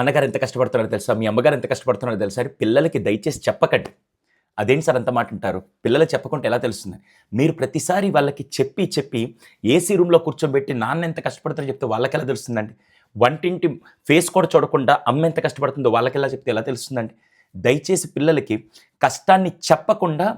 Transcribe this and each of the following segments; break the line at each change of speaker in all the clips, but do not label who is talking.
నాన్నగారు ఎంత కష్టపడుతున్నారో తెలుసా? మీ అమ్మగారు ఎంత కష్టపడుతున్నారో తెలుసా? అని పిల్లలకి దయచేసి చెప్పకండి. అదేంటి సార్ అంత మాట అంటారు? పిల్లలకి చెప్పకుంటే ఎలా తెలుస్తుంది? మీరు ప్రతిసారి వాళ్ళకి చెప్పి ఏసీ రూమ్‌లో కూర్చోబెట్టి నాన్న ఎంత కష్టపడతారో చెప్తే వాళ్ళకెలా తెలుస్తుందండి? వంటింటి ఫేస్ కూడా చూడకుండా అమ్మ ఎంత కష్టపడుతుందో వాళ్ళకెలా చెప్తే ఎలా తెలుస్తుందండి? దయచేసి పిల్లలకి కష్టాన్ని చెప్పకుండా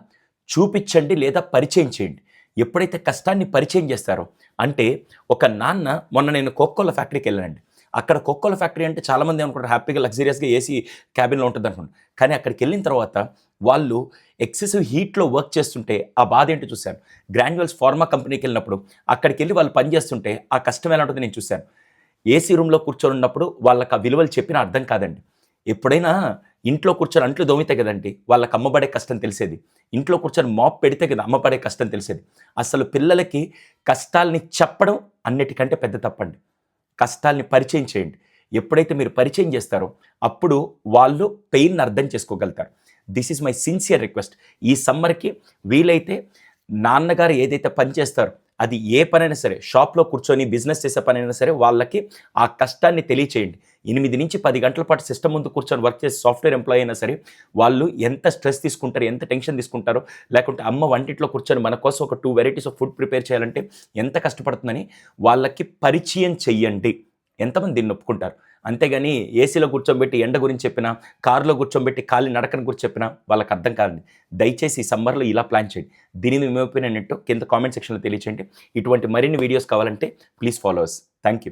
చూపిచ్చండి లేదా పరిచయం చేయండి. ఎప్పుడైతే కష్టాన్ని పరిచయం చేస్తారో అంటే ఒక నాన్న మొన్న నేను కోకోకోలా ఫ్యాక్టరీకెళ్ళానండి. అక్కడ కోకోకోలా ఫ్యాక్టరీ అంటే చాలామంది ఏమనుకుంటారు హ్యాపీగా లగ్జరియస్‌గా ఏసీ క్యాబిన్‌లో ఉంటదనుకుంటారు. కానీ అక్కడికెళ్ళిన తర్వాత వాళ్ళు ఎక్సెసివ్ హీట్‌లో వర్క్ చేస్తుంటే ఆ బాధేంటో చూశాను. గ్రాన్యూల్స్ ఫార్మా కంపెనీకెళ్ళినప్పుడు అక్కడికెళ్ళి వాళ్ళు పని చేస్తుంటే ఆ కష్టం ఎలా ఉంటుందో నేను చూశాను. ఏసీ రూమ్‌లో కూర్చొనున్నప్పుడు వాళ్ళకి ఆ విలువలు చెప్పినా అర్థం కాదండి. ఎప్పుడైనా ఇంట్లో కూర్చొని అంట్లు తోమితే కదండీ వాళ్ళకి అమ్మ పడే కష్టం తెలిసేది. ఇంట్లో కూర్చొని మాప్ పెడితే కదా అమ్మ పడే కష్టం తెలిసేది. అసలు పిల్లలకి కష్టాల్ని చెప్పడం అన్నిటికంటే పెద్ద తప్పండి. కష్టాల్ని పరిచయం చేయండి. ఎప్పుడైతే మీరు పరిచయం చేస్తారో అప్పుడు వాళ్ళు పెయిన్‌ని అర్థం చేసుకోగలుగుతారు. This is my sincere request. ఈ సమ్మర్‌కి వీలైతే నాన్నగారు ఏదైతే పని చేస్తారో అది ఏ పనైనా సరే షాప్‌లో కూర్చొని బిజినెస్ చేసే పనైనా సరే వాళ్ళకి ఆ కష్టాన్ని తెలియచేయండి. 8-10 గంటల పాటు సిస్టమ్ ముందు కూర్చొని వర్క్ చేసే సాఫ్ట్‌వేర్ ఎంప్లాయీ అయినా సరే వాళ్ళు ఎంత స్ట్రెస్ తీసుకుంటారో, ఎంత టెన్షన్ తీసుకుంటారో, లేకుంటే అమ్మ వంటింట్లో కూర్చొని మన కోసం ఒక 2 వెరైటీస్ ఆఫ్ ఫుడ్ ప్రిపేర్ చేయాలంటే ఎంత కష్టపడుతుందని వాళ్ళకి పరిచయం చెయ్యండి. ఎంతమంది దీన్ని ఒప్పుకుంటారు? అంతేగాని ఏసీలో కూర్చోబెట్టి ఎండ గురించి చెప్పినా, కారులో కూర్చోబెట్టి కాలి నడకను గురించి చెప్పినా వాళ్ళకి అర్థం కాదండి. దయచేసి ఈ సమ్మర్‌లో ఇలా ప్లాన్ చేయండి. దీని మీద మీ ఒపీనియన్ ఏంటో కింద కామెంట్ సెక్షన్‌లో తెలియచేయండి. ఇటువంటి మరిన్ని వీడియోస్ కావాలంటే please follow us. Thank you.